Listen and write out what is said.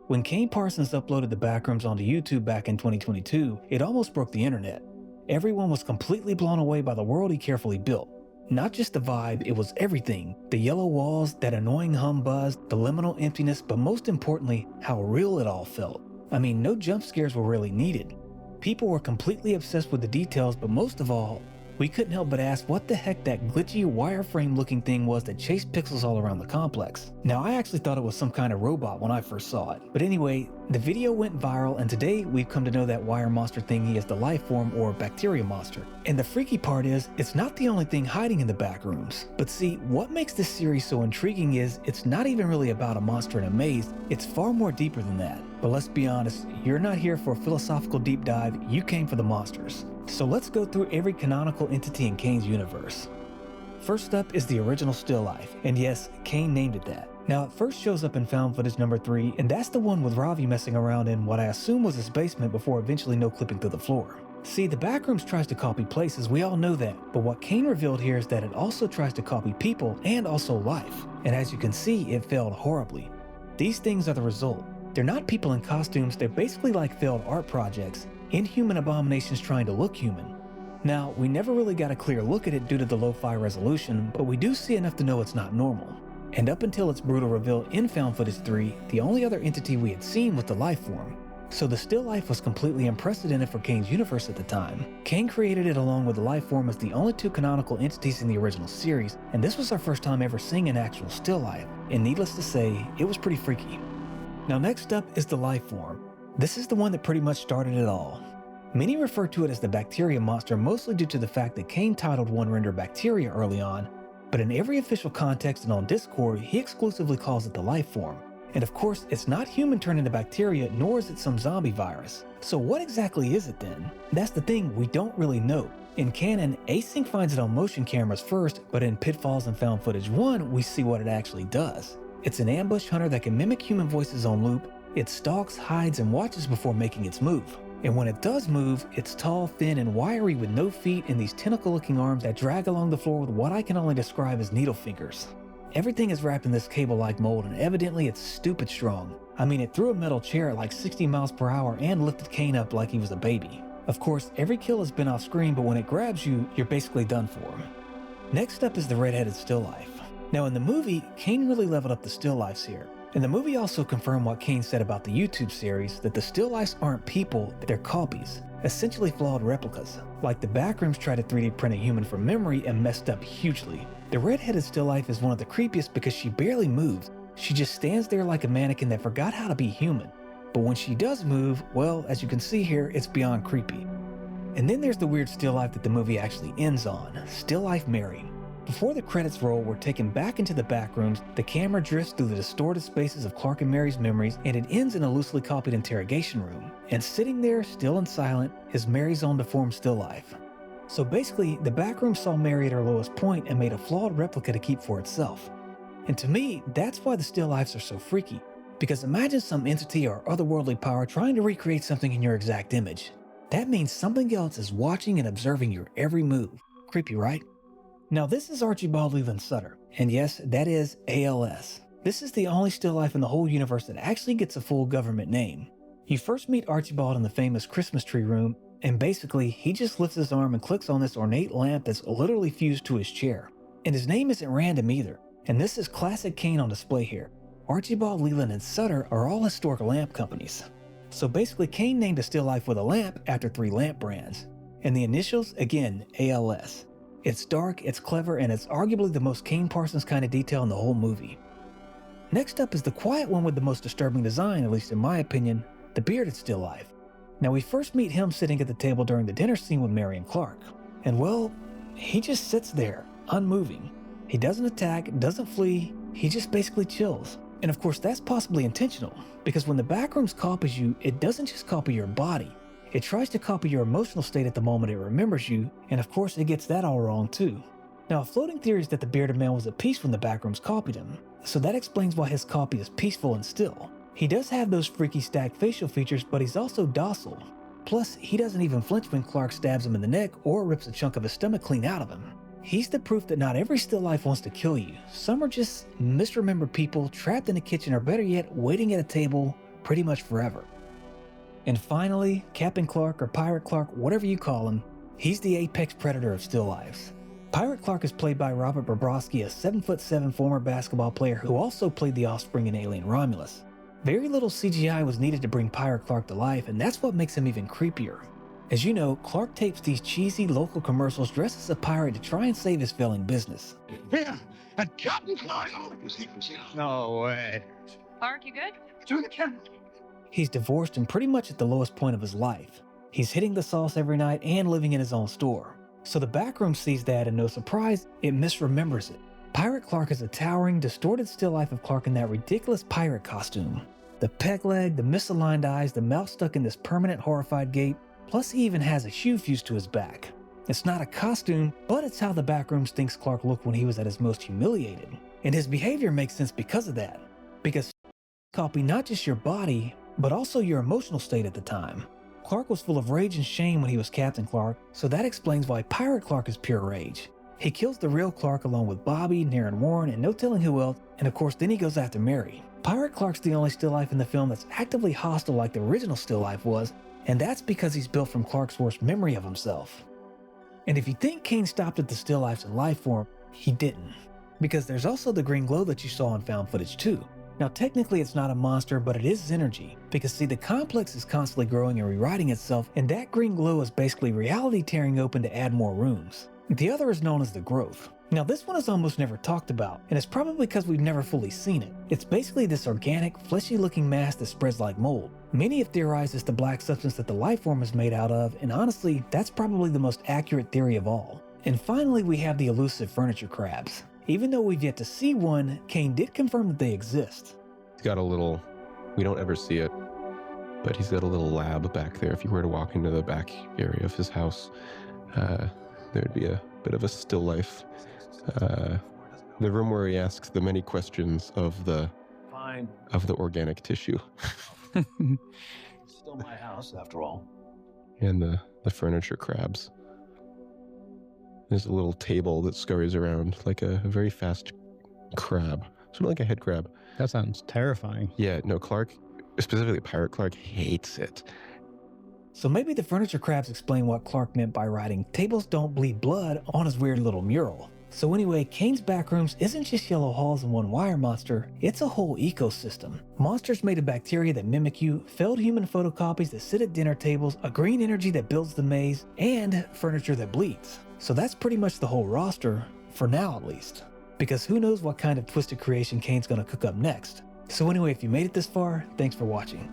When Kane Parsons uploaded the Backrooms onto YouTube back in 2022, it almost broke the internet. Everyone was completely blown away by the world he carefully built. Not just the vibe, it was everything. The yellow walls, that annoying hum buzz, the liminal emptiness, but most importantly, how real it all felt. I mean, no jump scares were really needed. People were completely obsessed with the details, but most of all, we couldn't help but ask what the heck that glitchy wireframe looking thing was that chased pixels all around the complex. Now, I actually thought it was some kind of robot when I first saw it. But anyway, the video went viral, and today we've come to know that wire monster thingy as the Lifeform or bacteria monster. And the freaky part is, it's not the only thing hiding in the Backrooms. But see, what makes this series so intriguing is, it's not even really about a monster in a maze, it's far more deeper than that. But let's be honest, you're not here for a philosophical deep dive, you came for the monsters. So let's go through every canonical entity in Kane's universe. First up is the original still life, and yes, Kane named it that. Now it first shows up in found footage number 3, and that's the one with Ravi messing around in what I assume was his basement before eventually no clipping through the floor. See, the Backrooms tries to copy places, we all know that, but what Kane revealed here is that it also tries to copy people and also life, and as you can see, it failed horribly. These things are the result. They're not people in costumes, they're basically like failed art projects, inhuman abominations trying to look human. Now, we never really got a clear look at it due to the lo-fi resolution, but we do see enough to know it's not normal. And up until its brutal reveal in found footage 3, the only other entity we had seen was the Lifeform. So the still life was completely unprecedented for Kane's universe at the time. Kane created it along with the Lifeform as the only 2 canonical entities in the original series, and this was our first time ever seeing an actual still life, and needless to say, it was pretty freaky. Now next up is the Lifeform. This is the one that pretty much started it all. Many refer to it as the bacteria monster mostly due to the fact that Kane titled one render bacteria early on, but in every official context and on Discord, he exclusively calls it the Lifeform. And of course, it's not human turned into bacteria, nor is it some zombie virus. So what exactly is it then? That's the thing, we don't really know. In canon, Async finds it on motion cameras first, but in Pitfalls and Found Footage 1, we see what it actually does. It's an ambush hunter that can mimic human voices on loop. It stalks, hides, and watches before making its move. And when it does move, it's tall, thin, and wiry with no feet and these tentacle-looking arms that drag along the floor with what I can only describe as needle fingers. Everything is wrapped in this cable-like mold, and evidently it's stupid strong. I mean, it threw a metal chair at like 60 miles per hour and lifted Kane up like he was a baby. Of course, every kill has been off screen, but when it grabs you, you're basically done for. Next up is the red-headed still life. Now in the movie, Kane really leveled up the still lifes here. And the movie also confirmed what Kane said about the YouTube series, that the still lifes aren't people, they're copies, essentially flawed replicas. Like the Backrooms tried to 3D print a human from memory and messed up hugely. The red-headed still life is one of the creepiest because she barely moves. She just stands there like a mannequin that forgot how to be human. But when she does move, well, as you can see here, it's beyond creepy. And then there's the weird still life that the movie actually ends on, Still Life Mary. Before the credits roll, we're taken back into the Backrooms, the camera drifts through the distorted spaces of Clark and Mary's memories, and it ends in a loosely copied interrogation room. And sitting there, still and silent, is Mary's own deformed still life. So basically, the Backrooms saw Mary at her lowest point and made a flawed replica to keep for itself. And to me, that's why the still lifes are so freaky. Because imagine some entity or otherworldly power trying to recreate something in your exact image. That means something else is watching and observing your every move. Creepy, right? Now this is Archibald Leland Sutter, and yes, that is ALS. This is the only still life in the whole universe that actually gets a full government name. You first meet Archibald in the famous Christmas tree room, and basically, he just lifts his arm and clicks on this ornate lamp that's literally fused to his chair. And his name isn't random either, and this is classic Kane on display here. Archibald, Leland, and Sutter are all historic lamp companies. So basically, Kane named a still life with a lamp after 3 lamp brands. And the initials, again, ALS. It's dark, it's clever, and it's arguably the most Kane Parsons kind of detail in the whole movie. Next up is the quiet one with the most disturbing design, at least in my opinion, the bearded still life. Now we first meet him sitting at the table during the dinner scene with Mary and Clark. And well, he just sits there, unmoving. He doesn't attack, doesn't flee, he just basically chills. And of course that's possibly intentional, because when the Backrooms copies you, it doesn't just copy your body. It tries to copy your emotional state at the moment it remembers you, and of course it gets that all wrong too. Now a floating theory is that the bearded man was at peace when the Backrooms copied him, so that explains why his copy is peaceful and still. He does have those freaky stacked facial features, but he's also docile. Plus, he doesn't even flinch when Clark stabs him in the neck or rips a chunk of his stomach clean out of him. He's the proof that not every still life wants to kill you. Some are just misremembered people trapped in a kitchen, or better yet, waiting at a table pretty much forever. And finally, Captain Clark, or Pirate Clark, whatever you call him, he's the apex predator of still lifes. Pirate Clark is played by Robert Bobrovsky, a 7'7" former basketball player who also played the offspring in Alien Romulus. Very little CGI was needed to bring Pirate Clark to life, and that's what makes him even creepier. As you know, Clark tapes these cheesy local commercials dressed as a pirate to try and save his failing business. Here, and Captain Clark. No way. Clark, you good? Do it again. He's divorced and pretty much at the lowest point of his life. He's hitting the sauce every night and living in his own store. So the backroom sees that, and no surprise, it misremembers it. Pirate Clark is a towering, distorted still life of Clark in that ridiculous pirate costume. The peg leg, the misaligned eyes, the mouth stuck in this permanent horrified gape, plus he even has a shoe fused to his back. It's not a costume, but it's how the Backrooms thinks Clark looked when he was at his most humiliated. And his behavior makes sense because of that. Because copy not just your body, but also your emotional state at the time. Clark was full of rage and shame when he was Captain Clark, so that explains why Pirate Clark is pure rage. He kills the real Clark along with Bobby, Naren Warren, and no telling who else, and of course then he goes after Mary. Pirate Clark's the only still life in the film that's actively hostile like the original still life was, and that's because he's built from Clark's worst memory of himself. And if you think Kane stopped at the still lifes in Lifeform, he didn't. Because there's also the green glow that you saw in found footage too. Now technically it's not a monster, but it is his energy, because see, the complex is constantly growing and rewriting itself, and that green glow is basically reality tearing open to add more rooms. The other is known as the growth. Now this one is almost never talked about, and it's probably because we've never fully seen it. It's basically this organic, fleshy looking mass that spreads like mold. Many have theorized it's the black substance that the Lifeform is made out of, and honestly, that's probably the most accurate theory of all. And finally we have the elusive furniture crabs. Even though we've yet to see one, Kane did confirm that they exist. He's got a little, we don't ever see it, but he's got a little lab back there. If you were to walk into the back area of his house, there'd be a bit of a still life. The room where he asks the many questions of the organic tissue. Still my house, after all. And the furniture crabs. There's a little table that scurries around like a very fast crab. Sort of like a head crab. That sounds terrifying. Yeah, no, Clark, specifically Pirate Clark, hates it. So maybe the furniture crabs explain what Clark meant by writing "tables don't bleed blood" on his weird little mural. So anyway, Kane's Backrooms isn't just yellow halls and one wire monster, it's a whole ecosystem. Monsters made of bacteria that mimic you, failed human photocopies that sit at dinner tables, a green energy that builds the maze, and furniture that bleeds. So that's pretty much the whole roster, for now at least. Because who knows what kind of twisted creation Kane's gonna cook up next. So anyway, if you made it this far, thanks for watching.